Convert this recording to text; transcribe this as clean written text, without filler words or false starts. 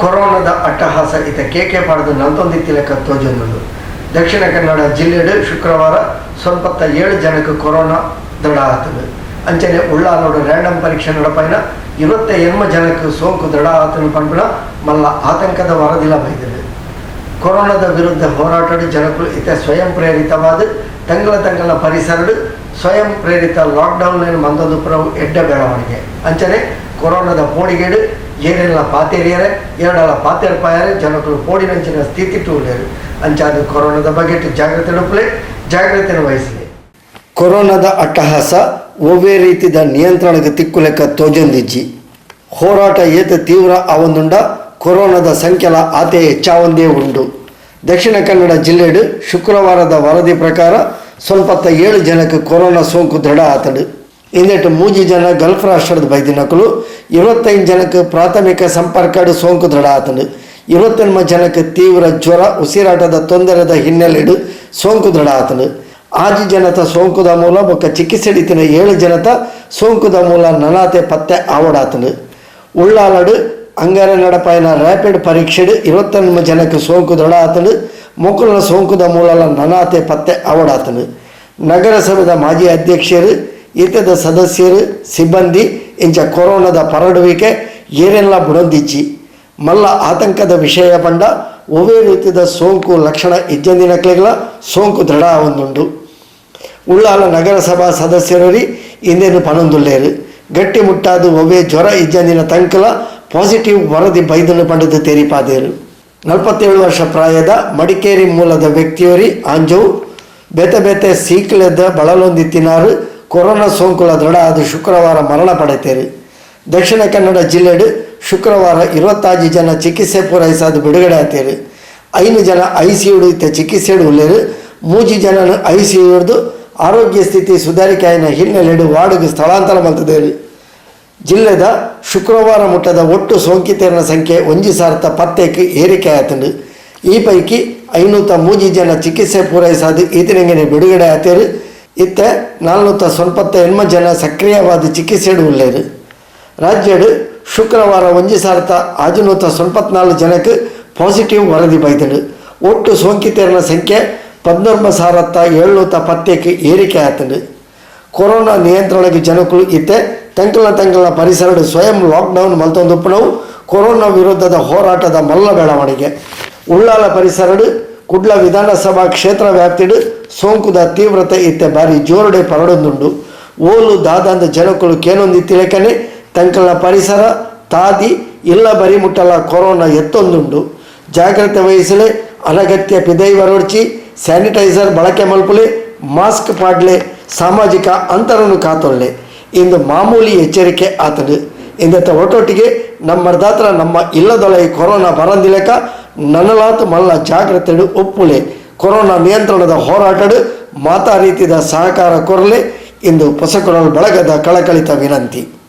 ಕೊರೋನಾದ ಅಟ್ಟಹಾಸ ಇತ ಕೇಕೆ ಪಾಡದು ನಂತೊಂದಿತ್ತಿ ಲೆಕ್ಕ ತೋಜೊಂದುಂಡು. ದಕ್ಷಿಣ ಕನ್ನಡ ಜಿಲ್ಲೆಡು ಶುಕ್ರವಾರ ಸ್ವಲ್ಪ 7 ಜನಕ್ಕೆ ಕೊರೋನಾ ದೃಢ ಆತನು. ಅಂಚನೆ ಉಳ್ಳಾಲೋಡು ರ್ಯಾಂಡಮ್ ಪರೀಕ್ಷೆ ನಡಪೈನ 28 ಜನಕ್ಕೆ ಸೋಂಕು ದೃಢ ಆತನು ಪಂಪಿನ ಮಲ್ಲ ಆತಂಕದ ವರದಿಲ ಬೈದರು. ಕೊರೋನಾದ ವಿರುದ್ಧ ಹೋರಾಟಡು ಜನಗಳು ಇತ ಸ್ವಯಂ ಪ್ರೇರಿತವಾದ ತಂಗಳ ಪರಿಸರಡು ಸ್ವಯಂ ಪ್ರೇರಿತ ಲಾಕ್ಡೌನ್ ಮಂದೊಂದು ಪುರವು ಎಡ್ಡ ಬೆಳವಣಿಗೆ. ಅಂಚನೆ ಕೊರೋನಾದ ಪೋಡಿಗೇಡು ಏನೆಲ್ಲ ಪಾತೇರಿಯರೆ ಎರಡಲ್ಲ ಪಾತೇರ್ಪಾಯರೆ ಜನಗಳು ಪೋಡಿನಂಚಿನ ಸ್ಥಿತಿ ಟೂಲೇರು. ಅಂಚಾದ ಕೊರೋನಾದ ಬಗ್ಗೆ ಜಾಗ್ರತೆ ನಡುಪಲೆ ಜಾಗ್ರತೆ ವಹಿಸಲಿ. ಕೊರೋನಾದ ಅಟ್ಟಹಾಸ ಒವ್ವೇ ರೀತಿದ ನಿಯಂತ್ರಣಕ್ಕೆ ತಿಕ್ಕು ಲೆಕ್ಕ ತೋಜೊಂದಿಜ್ಜಿ ಹೋರಾಟ ಏತ ತೀವ್ರ ಆವೊಂದುಂಡ ಕೊರೋನಾದ ಸಂಖ್ಯೆಲ ಆತೆ ಹೆಚ್ಚಾವಂದೇ ಉಂಡು. ದಕ್ಷಿಣ ಕನ್ನಡ ಜಿಲ್ಲೆಡು ಶುಕ್ರವಾರದ ವರದಿ ಪ್ರಕಾರ ಸ್ವಲ್ಪ 7 ಜನಕ್ಕೆ ಕೊರೋನಾ ಸೋಂಕು ದೃಢ ಆತಡು. ಇಂದೆಟ್ಟು 3 ಜನ ಗಲ್ಫ್ ರಾಷ್ಟ್ರದ ಬೈದಿನಕಲು 25 ಜನಕ್ಕೆ ಪ್ರಾಥಮಿಕ ಸಂಪರ್ಕಡು ಸೋಂಕು ದೃಢ ಆತಡು. 28 ಜನಕ್ಕೆ ತೀವ್ರ ಜ್ವರ ಉಸಿರಾಟದ ತೊಂದರೆದ ಹಿನ್ನೆಲೆಡು ಸೋಂಕು ದೃಢ ಆತಡು. 6 ಜನತ ಸೋಂಕುದ ಮೂಲ ಬೊಕ್ಕ ಚಿಕಿತ್ಸೆಡಿತಿನ 7 ಜನತ ಸೋಂಕುದ ಮೂಲ ನನಾತೆ ಪತ್ತೆ ಆವಡಾತನು. ಉಳ್ಳಾಲಡು ಅಂಗಾರ ನಡಪಾಯಿನ ರ್ಯಾಪಿಡ್ ಪರೀಕ್ಷೆಡು 28 ಜನಕ್ಕೆ ಸೋಂಕು ದೃಢ ಆತನು. ಮೊಕ್ಕಲಿನ ಸೋಂಕುದ ಮೂಲಲ ನನಾತೆ ಪತ್ತೆ ಆವಡಾತನು. ನಗರಸಭೆದ ಮಾಜಿ ಅಧ್ಯಕ್ಷರು ಈತದ ಸದಸ್ಯರು ಸಿಬ್ಬಂದಿ ಇಂಚ ಕೊರೋನಾದ ಪರಡುವಿಕೆ ಏನೆಲ್ಲ ಬುಡೊಂದಿಚ್ಚಿ ಮಲ್ಲ ಆತಂಕದ ವಿಷಯ ಬಂಡ ಒವ್ವೇ ರೀತಿಯ ಸೋಂಕು ಲಕ್ಷಣ ಇಜ್ಜಂದಿನಕ್ಲೆಗಳ ಸೋಂಕು ದೃಢ ಆವೊಂದುಂಡು. ಉಳ್ಳಾಲ ನಗರಸಭಾ ಸದಸ್ಯರಲ್ಲಿ ಇಂದೇನು ಪನೊಂದುಲ್ಲೇರು ಗಟ್ಟಿ ಮುಟ್ಟಾದು ಒವ್ವೇ ಜ್ವರ ಇಜ್ಜಂದಿನ ತಂಕಲ ಪಾಸಿಟಿವ್ ವರದಿ ಬೈದನ್ನು ಪಡೆದು ತೆರಿಪಾದೇರು. 47 ವರ್ಷ ಪ್ರಾಯದ ಮಡಿಕೇರಿ ಮೂಲದ ವ್ಯಕ್ತಿಯೋರಿ ಆಂಜವು ಬೇತೆ ಸೀಕ್ಲೆದ ಬಳಲೊಂದಿತ್ತಿನಾರು ಕೊರೋನಾ ಸೋಂಕುಲ ದೃಢ ಆದ ಶುಕ್ರವಾರ ಮರಣ ಪಡೆತೇರು. ದಕ್ಷಿಣ ಕನ್ನಡ ಜಿಲ್ಲೆಡು ಶುಕ್ರವಾರ 26 ಜನ ಚಿಕಿತ್ಸೆ ಪೂರೈಸಾದ ಬಿಡುಗಡೆ ಆತೇರು. 5 ಜನ ಐಸಿಯುಡು ಇತ್ತ ಚಿಕಿತ್ಸೆಡು ಉಳ್ಳೇರು. 3 ಜನ ಐಸಿಯುಡ್ದು ಆರೋಗ್ಯ ಸ್ಥಿತಿ ಸುಧಾರಿಕೆ ಆಯ್ನ ಹಿನ್ನೆಲೆಡು ವಾರ್ಡ್ಗೆ ಸ್ಥಳಾಂತರ ಮಲ್ತದೇರು. ಜಿಲ್ಲೆದ ಶುಕ್ರವಾರ ಮುಟ್ಟದ ಒಟ್ಟು ಸೋಂಕಿತರ ಸಂಖ್ಯೆ 1000 ಪತ್ತೆಗೆ ಏರಿಕೆ ಆತಂಡು. ಈ ಪೈಕಿ 503 ಜನ ಚಿಕಿತ್ಸೆ ಪೂರೈಸಾದ ಈತನಿಗೆ ಬಿಡುಗಡೆ ಆತೇರು. ಇತ್ತ 498 ಜನ ಸಕ್ರಿಯವಾದ ಚಿಕಿತ್ಸೆಡು ಉಳ್ಳೇರು. ರಾಜ್ಯಡು ಶುಕ್ರವಾರ 1694 ಜನಕ್ಕೆ ಪಾಸಿಟಿವ್ ವರದಿ ಬೈದಳು. ಒಟ್ಟು ಸೋಂಕಿತರ ಸಂಖ್ಯೆ 19,700 ಪತ್ತೆಗೆ ಏರಿಕೆ ಆತಂಡು. ಕೊರೋನಾ ನಿಯಂತ್ರಣಕ್ಕೆ ಜನಗಳು ಇತ್ತೆ ತಂಕಲ ಪರಿಸರಡು ಸ್ವಯಂ ಲಾಕ್ಡೌನ್ ಮಲ್ತೊಂದುಪ್ಪನವು ಕೊರೋನಾ ವಿರುದ್ಧದ ಹೋರಾಟದ ಮಲ್ಲ ಬೆಳವಣಿಗೆ. ಉಳ್ಳಾಲ ಪರಿಸರಡು ಕುಡ್ಲ ವಿಧಾನಸಭಾ ಕ್ಷೇತ್ರ ವ್ಯಾಪ್ತಿಡು ಸೋಂಕುದ ತೀವ್ರತೆ ಇತ್ತೆ ಬಾರಿ ಜೋರುಡೆ ಪರಡೊಂದುಂಡು. ಓಲು ದಾದಂದ ಜನಗಳು ಕೇನೊಂದಿತ್ತಿಲೆಕನೆ ತಂಕಲ ಪರಿಸರ ತಾದಿ ಇಲ್ಲ ಬರಿ ಮುಟ್ಟಲ ಕೊರೋನಾ ಎತ್ತೊಂದುಂಡು. ಜಾಗ್ರತೆ ವಹಿಸಲೆ ಅನಗತ್ಯ ಪಿದೈವರೊಡ್ಚಿ ಸ್ಯಾನಿಟೈಸರ್ ಬಳಕೆ ಮಲ್ಪುಲೆ ಮಾಸ್ಕ್ ಪಾಡ್ಲೆ ಸಾಮಾಜಿಕ ಅಂತರನ್ನು ಕಾತೊಳ್ಳೆ ಇಂದು ಮಾಮೂಲಿ ಎಚ್ಚರಿಕೆ ಆತಡು. ಇಂದತ್ತ ಒಟ್ಟೊಟ್ಟಿಗೆ ನಮ್ಮದಾತ್ರ ನಮ್ಮ ಇಲ್ಲದೊಳಗೆ ಕೊರೋನಾ ಬರಂದಿಲೆಕ ನನ್ನಲಾತು ಮಲ್ಲ ಜಾಗ್ರತೆಡು ಒಪ್ಪುಲೆ ಕೊರೋನಾ ನಿಯಂತ್ರಣದ ಹೋರಾಟಡು ಮಾತಾ ರೀತಿಯ ಸಹಕಾರ ಕೊರಲೆ ಇಂದು ಹೊಸಕೊಡಲು ಬಳಗದ ಕಳಕಳಿತ ವಿನಂತಿ.